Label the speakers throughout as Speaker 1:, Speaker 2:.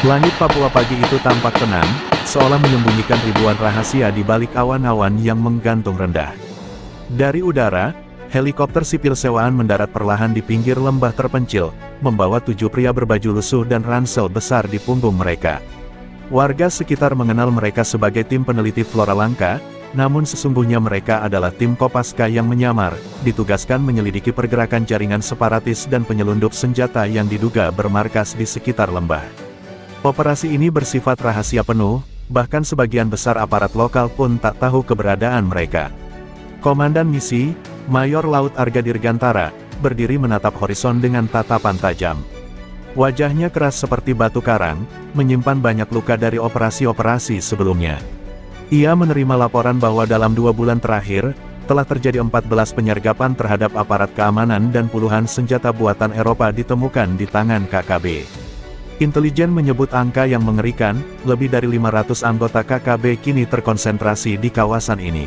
Speaker 1: Langit Papua pagi itu tampak tenang, seolah menyembunyikan ribuan rahasia di balik awan-awan yang menggantung rendah. Dari udara, helikopter sipil sewaan mendarat perlahan di pinggir lembah terpencil, membawa 7 pria berbaju lusuh dan ransel besar di punggung mereka. Warga sekitar mengenal mereka sebagai tim peneliti flora langka, namun sesungguhnya mereka adalah tim Kopaska yang menyamar, ditugaskan menyelidiki pergerakan jaringan separatis dan penyelundup senjata yang diduga bermarkas di sekitar lembah. Operasi ini bersifat rahasia penuh, bahkan sebagian besar aparat lokal pun tak tahu keberadaan mereka. Komandan misi, Mayor Laut Arga Dirgantara, berdiri menatap horizon dengan tatapan tajam. Wajahnya keras seperti batu karang, menyimpan banyak luka dari operasi-operasi sebelumnya. Ia menerima laporan bahwa dalam 2 bulan terakhir, telah terjadi 14 penyergapan terhadap aparat keamanan dan puluhan senjata buatan Eropa ditemukan di tangan KKB. Intelijen menyebut angka yang mengerikan, lebih dari 500 anggota KKB kini terkonsentrasi di kawasan ini.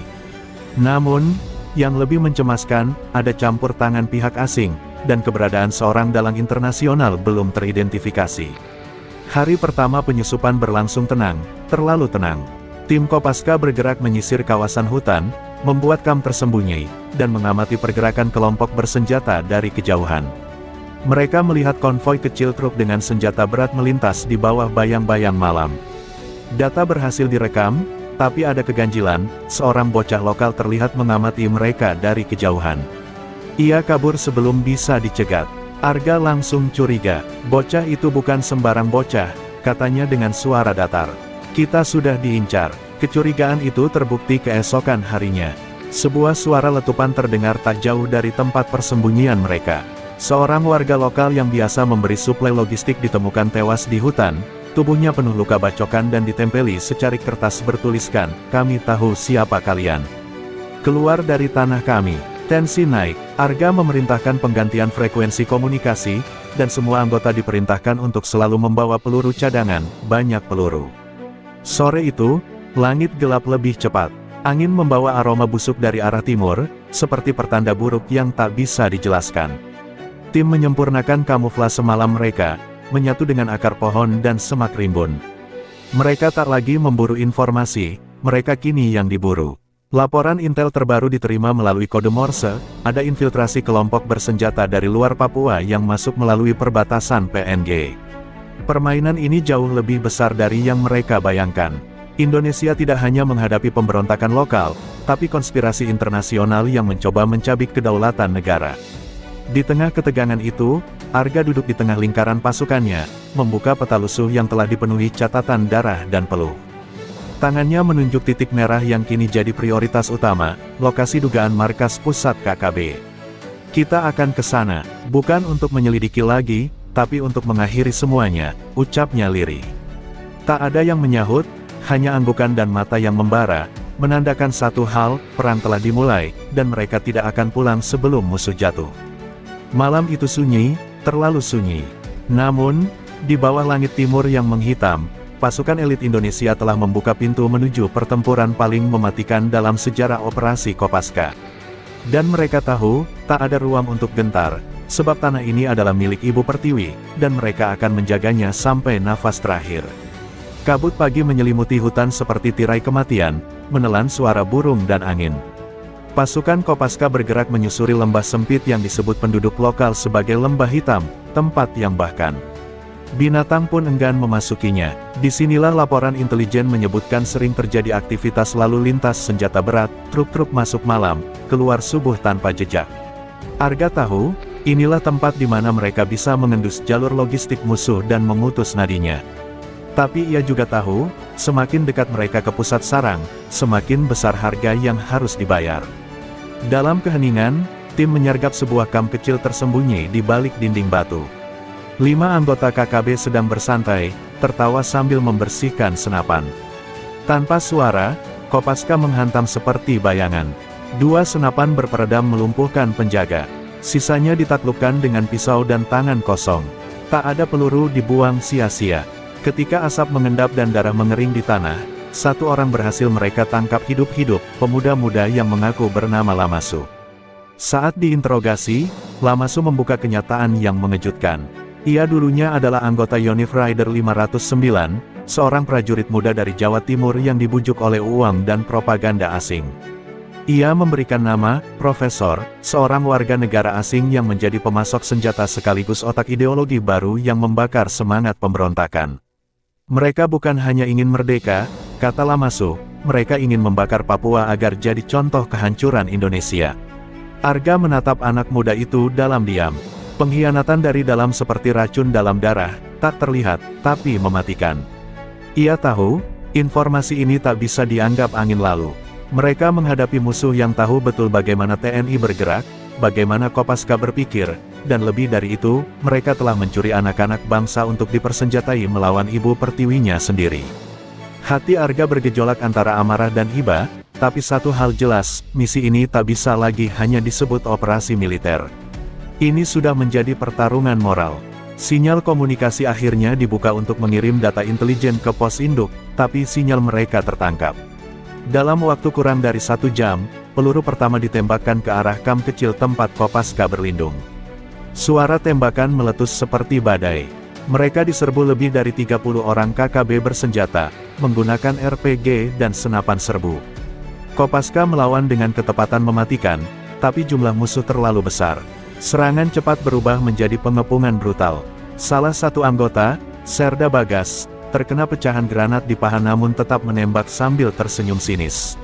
Speaker 1: Namun, yang lebih mencemaskan, ada campur tangan pihak asing, dan keberadaan seorang dalang internasional belum teridentifikasi. Hari pertama penyusupan berlangsung tenang, terlalu tenang. Tim Kopaska bergerak menyisir kawasan hutan, membuat kamp tersembunyi, dan mengamati pergerakan kelompok bersenjata dari kejauhan. Mereka melihat konvoi kecil truk dengan senjata berat melintas di bawah bayang-bayang malam. Data berhasil direkam, tapi ada keganjilan, seorang bocah lokal terlihat mengamati mereka dari kejauhan. Ia kabur sebelum bisa dicegat. Arga langsung curiga, bocah itu bukan sembarang bocah, katanya dengan suara datar. Kita sudah diincar. Kecurigaan itu terbukti keesokan harinya. Sebuah suara letupan terdengar tak jauh dari tempat persembunyian mereka. Seorang warga lokal yang biasa memberi suplai logistik ditemukan tewas di hutan, tubuhnya penuh luka bacokan dan ditempeli secarik kertas bertuliskan, "Kami tahu siapa kalian. Keluar dari tanah kami." Tensi naik, Arga memerintahkan penggantian frekuensi komunikasi, dan semua anggota diperintahkan untuk selalu membawa peluru cadangan, banyak peluru. Sore itu, langit gelap lebih cepat. Angin membawa aroma busuk dari arah timur, seperti pertanda buruk yang tak bisa dijelaskan. Tim menyempurnakan kamuflase malam mereka, menyatu dengan akar pohon dan semak rimbun. Mereka tak lagi memburu informasi, mereka kini yang diburu. Laporan intel terbaru diterima melalui kode Morse, ada infiltrasi kelompok bersenjata dari luar Papua yang masuk melalui perbatasan PNG. Permainan ini jauh lebih besar dari yang mereka bayangkan. Indonesia tidak hanya menghadapi pemberontakan lokal, tapi konspirasi internasional yang mencoba mencabik kedaulatan negara. Di tengah ketegangan itu, Arga duduk di tengah lingkaran pasukannya, membuka peta lusuh yang telah dipenuhi catatan darah dan peluh. Tangannya menunjuk titik merah yang kini jadi prioritas utama, lokasi dugaan markas pusat KKB. Kita akan ke sana, bukan untuk menyelidiki lagi, tapi untuk mengakhiri semuanya, ucapnya lirih. Tak ada yang menyahut, hanya anggukan dan mata yang membara, menandakan satu hal, perang telah dimulai, dan mereka tidak akan pulang sebelum musuh jatuh. Malam itu sunyi, terlalu sunyi. Namun, di bawah langit timur yang menghitam, pasukan elit Indonesia telah membuka pintu menuju pertempuran paling mematikan dalam sejarah operasi Kopaska. Dan mereka tahu, tak ada ruang untuk gentar, sebab tanah ini adalah milik Ibu Pertiwi, dan mereka akan menjaganya sampai nafas terakhir. Kabut pagi menyelimuti hutan seperti tirai kematian, menelan suara burung dan angin. Pasukan Kopaska bergerak menyusuri lembah sempit yang disebut penduduk lokal sebagai lembah hitam, tempat yang bahkan binatang pun enggan memasukinya. Disinilah laporan intelijen menyebutkan sering terjadi aktivitas lalu lintas senjata berat, truk-truk masuk malam, keluar subuh tanpa jejak. Arga tahu, inilah tempat di mana mereka bisa mengendus jalur logistik musuh dan mengutus nadinya. Tapi ia juga tahu, semakin dekat mereka ke pusat sarang, semakin besar harga yang harus dibayar. Dalam keheningan, tim menyergap sebuah kamp kecil tersembunyi di balik dinding batu. 5 anggota KKB sedang bersantai, tertawa sambil membersihkan senapan. Tanpa suara, Kopaska menghantam seperti bayangan. 2 senapan berperedam melumpuhkan penjaga. Sisanya ditaklukkan dengan pisau dan tangan kosong. Tak ada peluru dibuang sia-sia. Ketika asap mengendap dan darah mengering di tanah, satu orang berhasil mereka tangkap hidup-hidup, pemuda-muda yang mengaku bernama Lamasu. Saat diinterogasi, Lamasu membuka kenyataan yang mengejutkan. Ia dulunya adalah anggota Yonif Rider 509, seorang prajurit muda dari Jawa Timur yang dibujuk oleh uang dan propaganda asing. Ia memberikan nama, Profesor, seorang warga negara asing yang menjadi pemasok senjata sekaligus otak ideologi baru yang membakar semangat pemberontakan. Mereka bukan hanya ingin merdeka, kata Lamasu, mereka ingin membakar Papua agar jadi contoh kehancuran Indonesia. Arga menatap anak muda itu dalam diam. Pengkhianatan dari dalam seperti racun dalam darah, tak terlihat, tapi mematikan. Ia tahu, informasi ini tak bisa dianggap angin lalu. Mereka menghadapi musuh yang tahu betul bagaimana TNI bergerak, bagaimana Kopaska berpikir, dan lebih dari itu, mereka telah mencuri anak-anak bangsa untuk dipersenjatai melawan ibu pertiwinya sendiri. Hati Arga bergejolak antara amarah dan iba, tapi satu hal jelas, misi ini tak bisa lagi hanya disebut operasi militer. Ini sudah menjadi pertarungan moral. Sinyal komunikasi akhirnya dibuka untuk mengirim data intelijen ke pos induk, tapi sinyal mereka tertangkap. Dalam waktu kurang dari 1 jam, peluru pertama ditembakkan ke arah kamp kecil tempat Kopaska berlindung. Suara tembakan meletus seperti badai. Mereka diserbu lebih dari 30 orang KKB bersenjata, menggunakan RPG dan senapan serbu. Kopaska melawan dengan ketepatan mematikan, tapi jumlah musuh terlalu besar. Serangan cepat berubah menjadi pengepungan brutal. Salah satu anggota, Serda Bagas, terkena pecahan granat di paha namun tetap menembak sambil tersenyum sinis.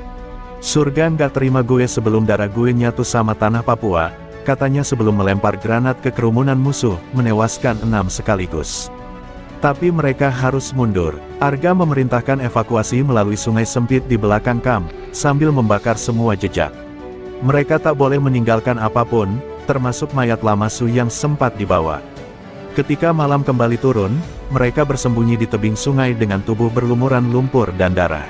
Speaker 1: Surga nggak terima gue sebelum darah gue nyatu sama tanah Papua, katanya sebelum melempar granat ke kerumunan musuh, menewaskan 6 sekaligus. Tapi mereka harus mundur. Arga memerintahkan evakuasi melalui sungai sempit di belakang kamp, sambil membakar semua jejak. Mereka tak boleh meninggalkan apapun, termasuk mayat Lamasu yang sempat dibawa. Ketika malam kembali turun, mereka bersembunyi di tebing sungai dengan tubuh berlumuran lumpur dan darah.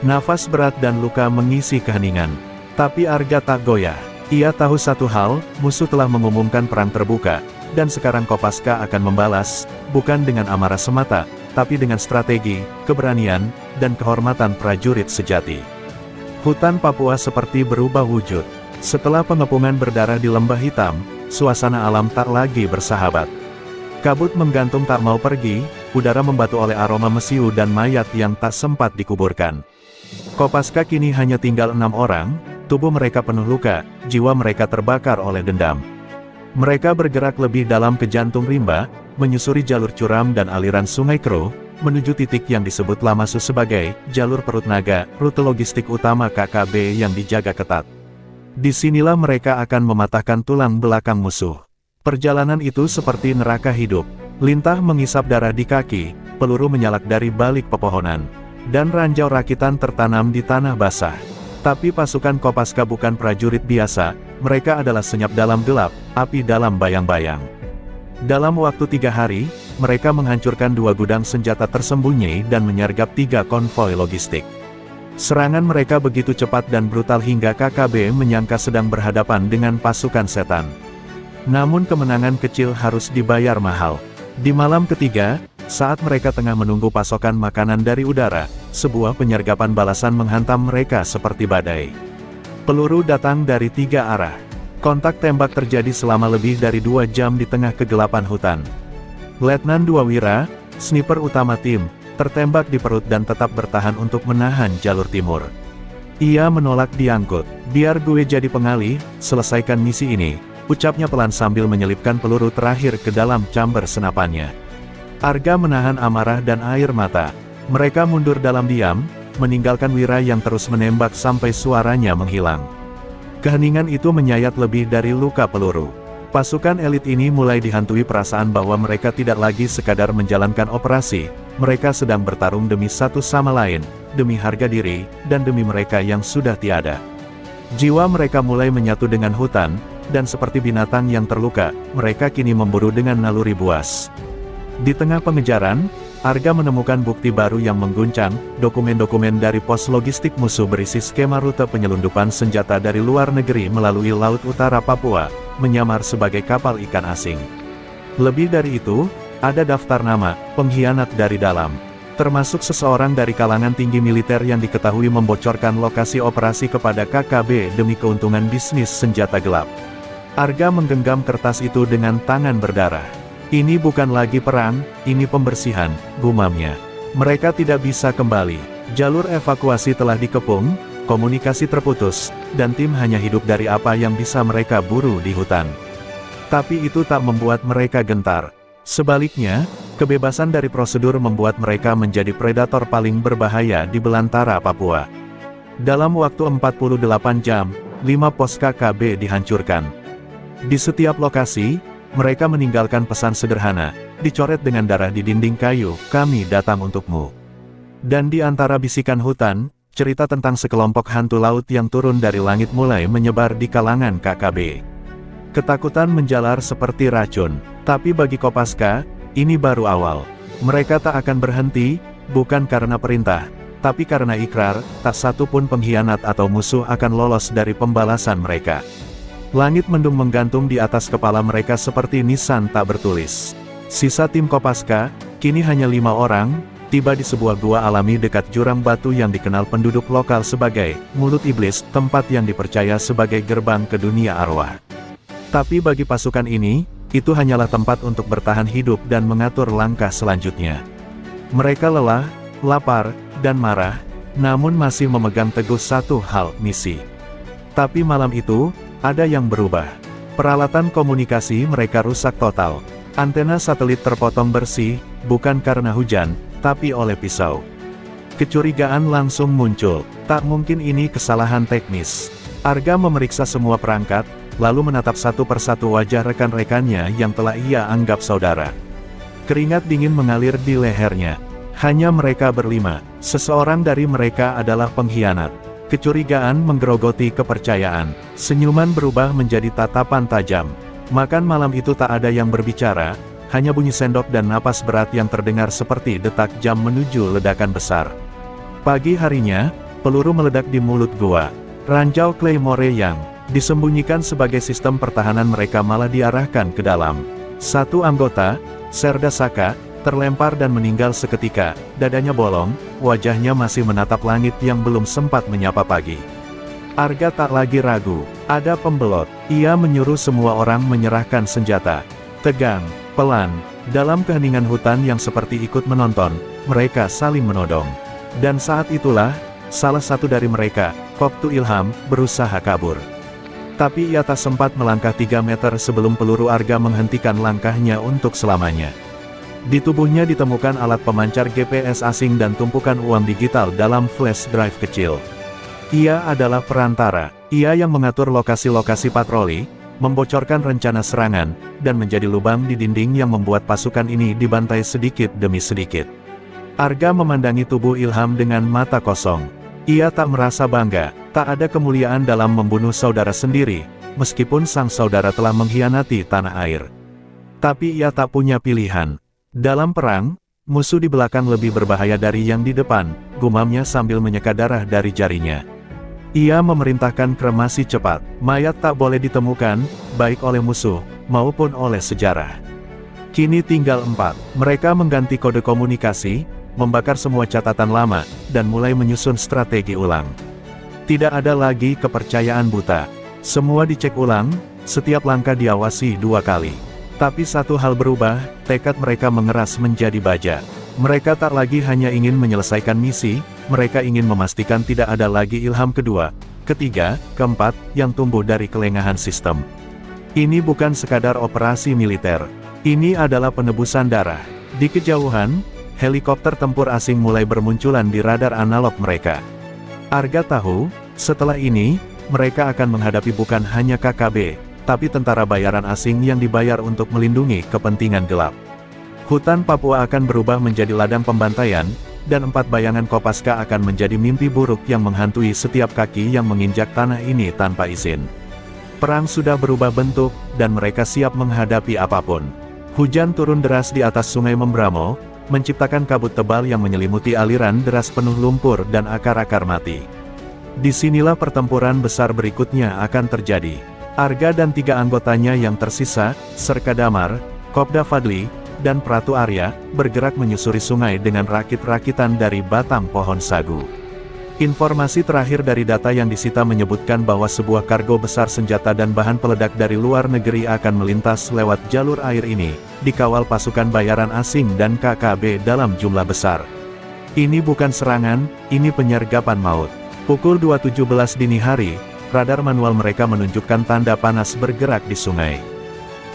Speaker 1: Nafas berat dan luka mengisi keheningan. Tapi Arga tak goyah. Ia tahu satu hal, musuh telah mengumumkan perang terbuka, dan sekarang Kopaska akan membalas, bukan dengan amarah semata, tapi dengan strategi, keberanian, dan kehormatan prajurit sejati. Hutan Papua seperti berubah wujud. Setelah pengepungan berdarah di lembah hitam, suasana alam tak lagi bersahabat. Kabut menggantung tak mau pergi, udara membatu oleh aroma mesiu dan mayat yang tak sempat dikuburkan. Kopaska kini hanya tinggal 6 orang, tubuh mereka penuh luka, jiwa mereka terbakar oleh dendam. Mereka bergerak lebih dalam ke jantung rimba, menyusuri jalur curam dan aliran sungai Kro, menuju titik yang disebut Lamasu sebagai jalur perut naga, rute logistik utama KKB yang dijaga ketat. Disinilah mereka akan mematahkan tulang belakang musuh. Perjalanan itu seperti neraka hidup. Lintah mengisap darah di kaki, peluru menyalak dari balik pepohonan, dan ranjau rakitan tertanam di tanah basah. Tapi pasukan Kopaska bukan prajurit biasa, mereka adalah senyap dalam gelap, api dalam bayang-bayang. Dalam waktu 3 hari, mereka menghancurkan 2 gudang senjata tersembunyi dan menyergap 3 konvoi logistik. Serangan mereka begitu cepat dan brutal hingga KKB menyangka sedang berhadapan dengan pasukan setan. Namun kemenangan kecil harus dibayar mahal. Di malam ketiga, saat mereka tengah menunggu pasokan makanan dari udara, sebuah penyergapan balasan menghantam mereka seperti badai. Peluru datang dari 3 arah. Kontak tembak terjadi selama lebih dari 2 jam di tengah kegelapan hutan. Letnan Duawira, sniper utama tim, tertembak di perut dan tetap bertahan untuk menahan jalur timur. Ia menolak diangkut. Biar gue jadi pengalih, selesaikan misi ini, ucapnya pelan sambil menyelipkan peluru terakhir ke dalam chamber senapannya. Arga menahan amarah dan air mata. Mereka mundur dalam diam, meninggalkan Wira yang terus menembak sampai suaranya menghilang. Keheningan itu menyayat lebih dari luka peluru. Pasukan elit ini mulai dihantui perasaan bahwa mereka tidak lagi sekadar menjalankan operasi, mereka sedang bertarung demi satu sama lain, demi harga diri, dan demi mereka yang sudah tiada. Jiwa mereka mulai menyatu dengan hutan, dan seperti binatang yang terluka, mereka kini memburu dengan naluri buas. Di tengah pengejaran, Arga menemukan bukti baru yang mengguncang, dokumen-dokumen dari pos logistik musuh berisi skema rute penyelundupan senjata dari luar negeri melalui Laut Utara Papua, menyamar sebagai kapal ikan asing. Lebih dari itu, ada daftar nama pengkhianat dari dalam, termasuk seseorang dari kalangan tinggi militer yang diketahui membocorkan lokasi operasi kepada KKB demi keuntungan bisnis senjata gelap. Arga menggenggam kertas itu dengan tangan berdarah. Ini bukan lagi perang, ini pembersihan, gumamnya. Mereka tidak bisa kembali. Jalur evakuasi telah dikepung, komunikasi terputus, dan tim hanya hidup dari apa yang bisa mereka buru di hutan. Tapi itu tak membuat mereka gentar. Sebaliknya, kebebasan dari prosedur membuat mereka menjadi predator paling berbahaya di belantara Papua. Dalam waktu 48 jam, 5 pos KKB dihancurkan. Di setiap lokasi, mereka meninggalkan pesan sederhana, dicoret dengan darah di dinding kayu, "Kami datang untukmu." Dan di antara bisikan hutan, cerita tentang sekelompok hantu laut yang turun dari langit mulai menyebar di kalangan KKB. Ketakutan menjalar seperti racun, tapi bagi Kopaska, ini baru awal. Mereka tak akan berhenti, bukan karena perintah, tapi karena ikrar, tak satu pun pengkhianat atau musuh akan lolos dari pembalasan mereka. Langit mendung menggantung di atas kepala mereka seperti nisan tak bertulis. Sisa tim Kopaska, kini hanya 5 orang, tiba di sebuah gua alami dekat jurang batu yang dikenal penduduk lokal sebagai Mulut Iblis, tempat yang dipercaya sebagai gerbang ke dunia arwah. Tapi bagi pasukan ini, itu hanyalah tempat untuk bertahan hidup dan mengatur langkah selanjutnya. Mereka lelah, lapar, dan marah, namun masih memegang teguh satu hal, misi. Tapi malam itu, ada yang berubah. Peralatan komunikasi mereka rusak total. Antena satelit terpotong bersih, bukan karena hujan, tapi oleh pisau. Kecurigaan langsung muncul, tak mungkin ini kesalahan teknis. Arga memeriksa semua perangkat, lalu menatap satu persatu wajah rekan-rekannya yang telah ia anggap saudara. Keringat dingin mengalir di lehernya. Hanya mereka berlima, seseorang dari mereka adalah pengkhianat. Kecurigaan menggerogoti kepercayaan. Senyuman berubah menjadi tatapan tajam. Makan malam itu tak ada yang berbicara, hanya bunyi sendok dan napas berat yang terdengar seperti detak jam menuju ledakan besar. Pagi harinya, peluru meledak di mulut gua. Ranjau Claymore yang disembunyikan sebagai sistem pertahanan mereka malah diarahkan ke dalam. Satu anggota, Serda Saka, terlempar dan meninggal seketika, dadanya bolong, wajahnya masih menatap langit yang belum sempat menyapa pagi. Arga tak lagi ragu, ada pembelot. Ia menyuruh semua orang menyerahkan senjata. Tegang, pelan, dalam keheningan hutan yang seperti ikut menonton, mereka saling menodong. Dan saat itulah, salah satu dari mereka, Koptu Ilham, berusaha kabur. Tapi ia tak sempat melangkah 3 meter sebelum peluru Arga menghentikan langkahnya untuk selamanya. Di tubuhnya ditemukan alat pemancar GPS asing dan tumpukan uang digital dalam flash drive kecil. Ia adalah perantara, ia yang mengatur lokasi-lokasi patroli, membocorkan rencana serangan, dan menjadi lubang di dinding yang membuat pasukan ini dibantai sedikit demi sedikit. Arga memandangi tubuh Ilham dengan mata kosong. Ia tak merasa bangga, tak ada kemuliaan dalam membunuh saudara sendiri, meskipun sang saudara telah mengkhianati tanah air. Tapi ia tak punya pilihan. Dalam perang, musuh di belakang lebih berbahaya dari yang di depan, gumamnya sambil menyeka darah dari jarinya. Ia memerintahkan kremasi cepat, mayat tak boleh ditemukan, baik oleh musuh, maupun oleh sejarah. Kini tinggal 4, mereka mengganti kode komunikasi, membakar semua catatan lama, dan mulai menyusun strategi ulang. Tidak ada lagi kepercayaan buta. Semua dicek ulang, setiap langkah diawasi 2 kali. Tapi satu hal berubah, tekad mereka mengeras menjadi baja. Mereka tak lagi hanya ingin menyelesaikan misi, mereka ingin memastikan tidak ada lagi Ilham kedua, ketiga, keempat, yang tumbuh dari kelengahan sistem. Ini bukan sekadar operasi militer. Ini adalah penebusan darah. Di kejauhan, helikopter tempur asing mulai bermunculan di radar analog mereka. Arga tahu, setelah ini, mereka akan menghadapi bukan hanya KKB, tapi tentara bayaran asing yang dibayar untuk melindungi kepentingan gelap. Hutan Papua akan berubah menjadi ladang pembantaian, dan 4 bayangan Kopaska akan menjadi mimpi buruk yang menghantui setiap kaki yang menginjak tanah ini tanpa izin. Perang sudah berubah bentuk, dan mereka siap menghadapi apapun. Hujan turun deras di atas sungai Membramo, menciptakan kabut tebal yang menyelimuti aliran deras penuh lumpur dan akar-akar mati. Disinilah pertempuran besar berikutnya akan terjadi. Arga dan 3 anggotanya yang tersisa, Serka Damar, Kopda Fadli, dan Pratu Arya, bergerak menyusuri sungai dengan rakit-rakitan dari batang pohon sagu. Informasi terakhir dari data yang disita menyebutkan bahwa sebuah kargo besar senjata dan bahan peledak dari luar negeri akan melintas lewat jalur air ini, dikawal pasukan bayaran asing dan KKB dalam jumlah besar. Ini bukan serangan, ini penyergapan maut. Pukul 2.17 dini hari, radar manual mereka menunjukkan tanda panas bergerak di sungai.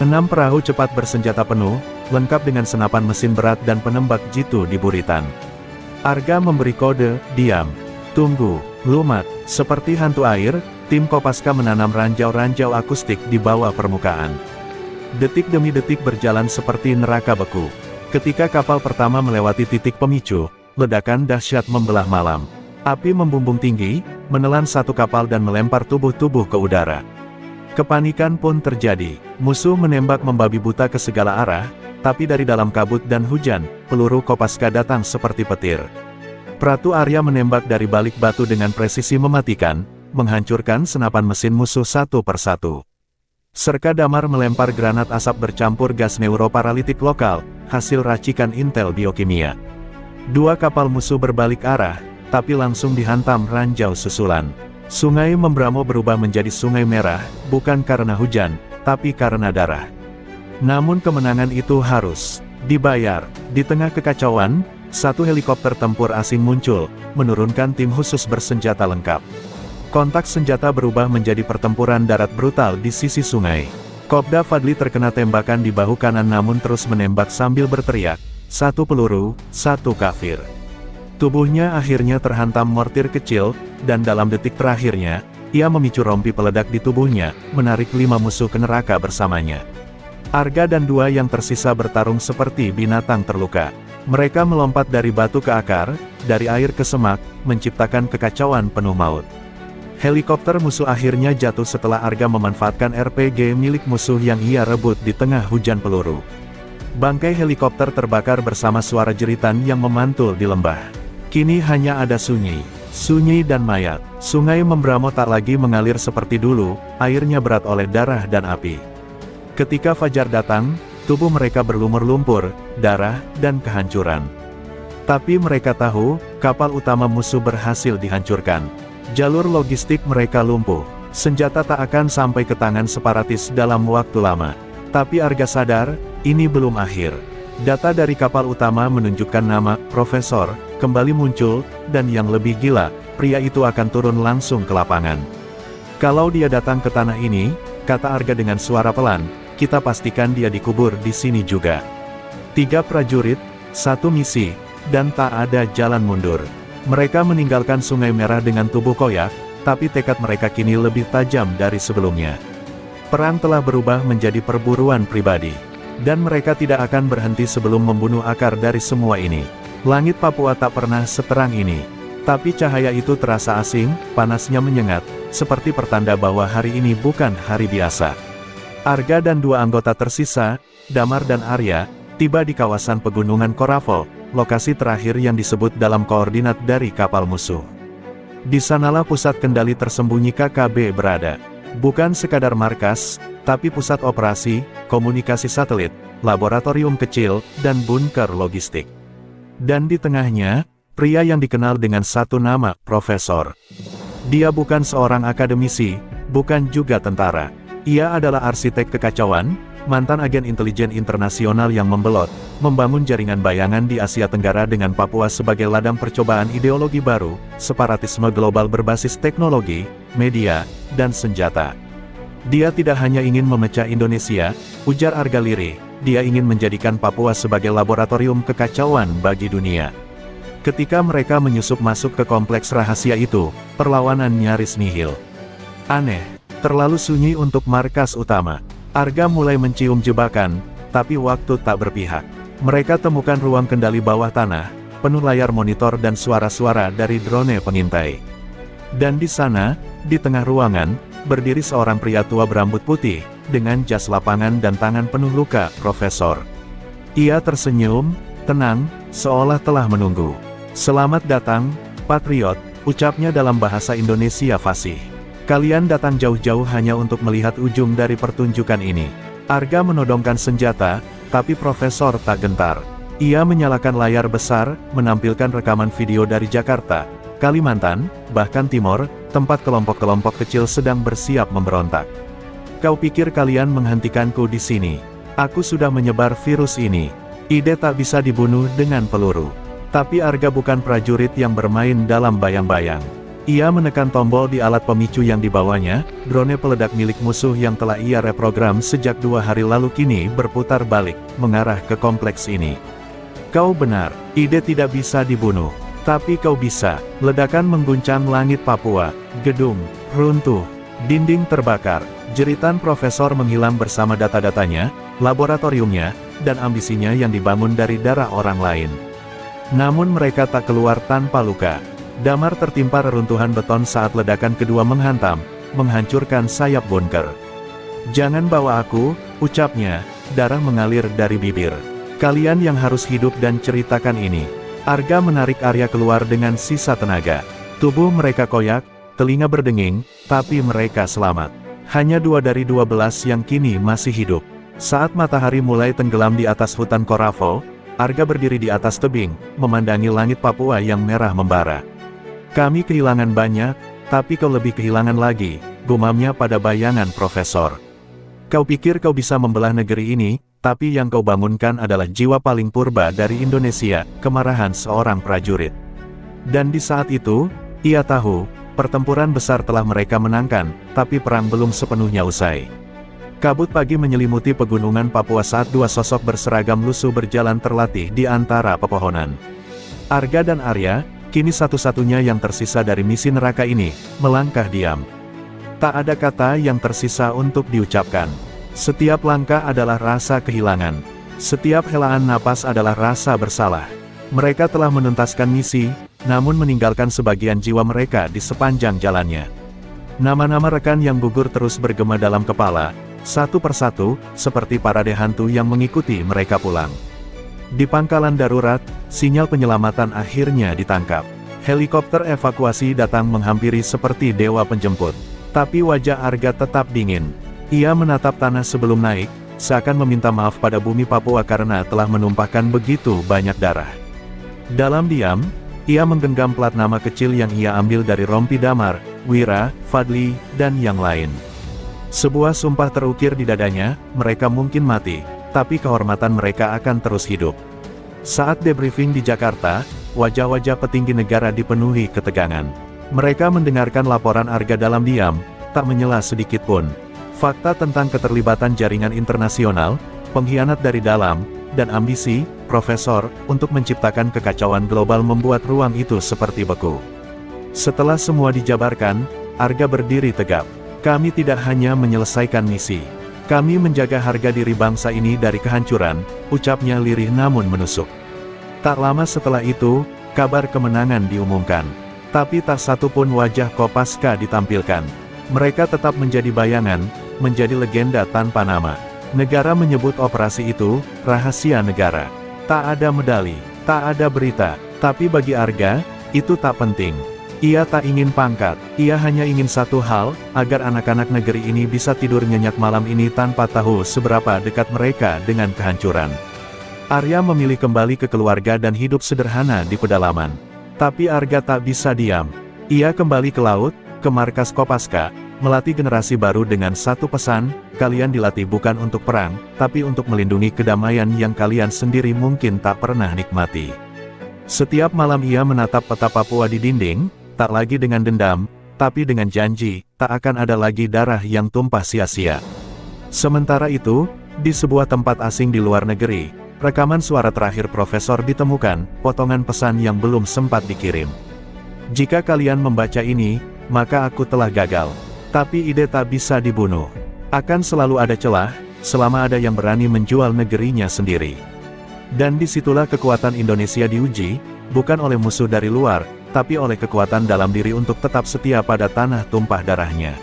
Speaker 1: 6 perahu cepat bersenjata penuh, lengkap dengan senapan mesin berat dan penembak jitu di buritan. Arga memberi kode, diam. Tunggu, lumat, seperti hantu air, tim Kopaska menanam ranjau-ranjau akustik di bawah permukaan. Detik demi detik berjalan seperti neraka beku. Ketika kapal pertama melewati titik pemicu, ledakan dahsyat membelah malam. Api membumbung tinggi, menelan satu kapal dan melempar tubuh-tubuh ke udara. Kepanikan pun terjadi, musuh menembak membabi buta ke segala arah, tapi dari dalam kabut dan hujan, peluru Kopaska datang seperti petir. Pratu Arya menembak dari balik batu dengan presisi mematikan, menghancurkan senapan mesin musuh satu persatu. Serka Damar melempar granat asap bercampur gas neuroparalitik lokal, hasil racikan intel biokimia. 2 kapal musuh berbalik arah, tapi langsung dihantam ranjau susulan. Sungai Membramo berubah menjadi sungai merah, bukan karena hujan, tapi karena darah. Namun kemenangan itu harus dibayar. Di tengah kekacauan, 1 helikopter tempur asing muncul, menurunkan tim khusus bersenjata lengkap. Kontak senjata berubah menjadi pertempuran darat brutal di sisi sungai. Kopda Fadli terkena tembakan di bahu kanan namun terus menembak sambil berteriak, 1 peluru, 1 kafir. Tubuhnya akhirnya terhantam mortir kecil, dan dalam detik terakhirnya, ia memicu rompi peledak di tubuhnya, menarik 5 musuh ke neraka bersamanya. Arga dan 2 yang tersisa bertarung seperti binatang terluka. Mereka melompat dari batu ke akar, dari air ke semak, menciptakan kekacauan penuh maut. Helikopter musuh akhirnya jatuh setelah Arga memanfaatkan RPG milik musuh yang ia rebut di tengah hujan peluru. Bangkai helikopter terbakar bersama suara jeritan yang memantul di lembah. Kini hanya ada sunyi dan mayat. Sungai Membramo tak lagi mengalir seperti dulu, airnya berat oleh darah dan api. Ketika fajar datang, tubuh mereka berlumur lumpur, darah, dan kehancuran. Tapi mereka tahu, kapal utama musuh berhasil dihancurkan. Jalur logistik mereka lumpuh. Senjata tak akan sampai ke tangan separatis dalam waktu lama. Tapi Arga sadar, ini belum akhir. Data dari kapal utama menunjukkan nama Profesor kembali muncul, dan yang lebih gila, pria itu akan turun langsung ke lapangan. Kalau dia datang ke tanah ini, kata Arga dengan suara pelan, kita pastikan dia dikubur di sini juga. 3 prajurit, 1 misi, dan tak ada jalan mundur. Mereka meninggalkan Sungai Merah dengan tubuh koyak, tapi tekad mereka kini lebih tajam dari sebelumnya. Perang telah berubah menjadi perburuan pribadi. Dan mereka tidak akan berhenti sebelum membunuh akar dari semua ini. Langit Papua tak pernah seterang ini. Tapi cahaya itu terasa asing, panasnya menyengat, seperti pertanda bahwa hari ini bukan hari biasa. Arga dan 2 anggota tersisa, Damar dan Arya, tiba di kawasan pegunungan Koravel, lokasi terakhir yang disebut dalam koordinat dari kapal musuh. Di sanalah pusat kendali tersembunyi KKB berada. Bukan sekadar markas, tapi pusat operasi, komunikasi satelit, laboratorium kecil, dan bunker logistik. Dan di tengahnya, pria yang dikenal dengan satu nama, Profesor. Dia bukan seorang akademisi, bukan juga tentara. Ia adalah arsitek kekacauan, mantan agen intelijen internasional yang membelot, membangun jaringan bayangan di Asia Tenggara dengan Papua sebagai ladang percobaan ideologi baru, separatisme global berbasis teknologi, media, dan senjata. Dia tidak hanya ingin memecah Indonesia, ujar Arga lirih, dia ingin menjadikan Papua sebagai laboratorium kekacauan bagi dunia. Ketika mereka menyusup masuk ke kompleks rahasia itu, perlawanan nyaris nihil. Aneh, terlalu sunyi untuk markas utama. Arga mulai mencium jebakan, tapi waktu tak berpihak. Mereka temukan ruang kendali bawah tanah, penuh layar monitor dan suara-suara dari drone pengintai. Dan di sana, di tengah ruangan, berdiri seorang pria tua berambut putih, dengan jas lapangan dan tangan penuh luka, Profesor. Ia tersenyum, tenang, seolah telah menunggu. Selamat datang, Patriot, ucapnya dalam bahasa Indonesia fasih. Kalian datang jauh-jauh hanya untuk melihat ujung dari pertunjukan ini. Arga menodongkan senjata, tapi Profesor tak gentar. Ia menyalakan layar besar, menampilkan rekaman video dari Jakarta, Kalimantan, bahkan Timor, tempat kelompok-kelompok kecil sedang bersiap memberontak. Kau pikir kalian menghentikanku di sini? Aku sudah menyebar virus ini. Ide tak bisa dibunuh dengan peluru. Tapi Arga bukan prajurit yang bermain dalam bayang-bayang. Ia menekan tombol di alat pemicu yang dibawanya, drone peledak milik musuh yang telah ia reprogram sejak 2 hari lalu kini berputar balik, mengarah ke kompleks ini. Kau benar, ide tidak bisa dibunuh. Tapi kau bisa. Ledakan mengguncang langit Papua, gedung runtuh, dinding terbakar, jeritan Profesor menghilang bersama data-datanya, laboratoriumnya, dan ambisinya yang dibangun dari darah orang lain. Namun mereka tak keluar tanpa luka. Damar tertimpa reruntuhan beton saat ledakan kedua menghantam, menghancurkan sayap bunker. Jangan bawa aku, ucapnya, darah mengalir dari bibir. Kalian yang harus hidup dan ceritakan ini. Arga menarik Arya keluar dengan sisa tenaga. Tubuh mereka koyak, telinga berdenging, tapi mereka selamat. Hanya 2 dari 12 yang kini masih hidup. Saat matahari mulai tenggelam di atas hutan Koravo, Arga berdiri di atas tebing, memandangi langit Papua yang merah membara. Kami kehilangan banyak, tapi kau lebih kehilangan lagi, gumamnya pada bayangan Profesor. Kau pikir kau bisa membelah negeri ini, tapi yang kau bangunkan adalah jiwa paling purba dari Indonesia, kemarahan seorang prajurit. Dan di saat itu, ia tahu, pertempuran besar telah mereka menangkan, tapi perang belum sepenuhnya usai. Kabut pagi menyelimuti pegunungan Papua saat 2 sosok berseragam lusuh berjalan terlatih di antara pepohonan. Arga dan Arya, kini satu-satunya yang tersisa dari misi neraka ini, melangkah diam. Tak ada kata yang tersisa untuk diucapkan. Setiap langkah adalah rasa kehilangan. Setiap helaan napas adalah rasa bersalah. Mereka telah menuntaskan misi, namun meninggalkan sebagian jiwa mereka di sepanjang jalannya. Nama-nama rekan yang gugur terus bergema dalam kepala, satu persatu, seperti parade hantu yang mengikuti mereka pulang. Di pangkalan darurat, sinyal penyelamatan akhirnya ditangkap. Helikopter evakuasi datang menghampiri seperti dewa penjemput. Tapi wajah Arga tetap dingin. Ia menatap tanah sebelum naik, seakan meminta maaf pada bumi Papua karena telah menumpahkan begitu banyak darah. Dalam diam, ia menggenggam plat nama kecil yang ia ambil dari rompi Damar, Wira, Fadli, dan yang lain. Sebuah sumpah terukir di dadanya, mereka mungkin mati, tapi kehormatan mereka akan terus hidup. Saat debriefing di Jakarta, wajah-wajah petinggi negara dipenuhi ketegangan. Mereka mendengarkan laporan Arga dalam diam, tak menyela sedikit pun. Fakta tentang keterlibatan jaringan internasional, pengkhianat dari dalam, dan ambisi Profesor untuk menciptakan kekacauan global membuat ruang itu seperti beku. Setelah semua dijabarkan, Arga berdiri tegap. Kami tidak hanya menyelesaikan misi. Kami menjaga harga diri bangsa ini dari kehancuran, ucapnya lirih namun menusuk. Tak lama setelah itu, kabar kemenangan diumumkan. Tapi tak satu pun wajah Kopaska ditampilkan. Mereka tetap menjadi bayangan, menjadi legenda tanpa nama. Negara menyebut operasi itu, rahasia negara. Tak ada medali, tak ada berita, tapi bagi Arga, itu tak penting. Ia tak ingin pangkat, ia hanya ingin satu hal, agar anak-anak negeri ini bisa tidur nyenyak malam ini tanpa tahu seberapa dekat mereka dengan kehancuran. Arya memilih kembali ke keluarga dan hidup sederhana di pedalaman. Tapi Arga tak bisa diam. Ia kembali ke laut, ke markas Kopaska, melatih generasi baru dengan satu pesan, kalian dilatih bukan untuk perang, tapi untuk melindungi kedamaian yang kalian sendiri mungkin tak pernah nikmati. Setiap malam ia menatap peta Papua di dinding, tak lagi dengan dendam, tapi dengan janji, tak akan ada lagi darah yang tumpah sia-sia. Sementara itu, di sebuah tempat asing di luar negeri, rekaman suara terakhir Profesor ditemukan, potongan pesan yang belum sempat dikirim. Jika kalian membaca ini, maka aku telah gagal. Tapi ide tak bisa dibunuh. Akan selalu ada celah, selama ada yang berani menjual negerinya sendiri. Dan disitulah kekuatan Indonesia diuji, bukan oleh musuh dari luar, tapi oleh kekuatan dalam diri untuk tetap setia pada tanah tumpah darahnya.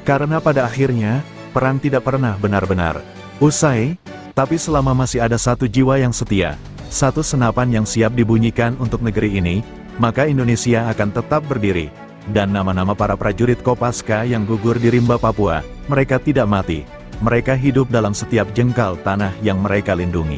Speaker 1: Karena pada akhirnya, perang tidak pernah benar-benar usai, tapi selama masih ada satu jiwa yang setia, satu senapan yang siap dibunyikan untuk negeri ini, maka Indonesia akan tetap berdiri. dan nama-nama para prajurit Kopaska yang gugur di rimba Papua. Mereka tidak mati. Mereka hidup dalam setiap jengkal tanah yang mereka lindungi.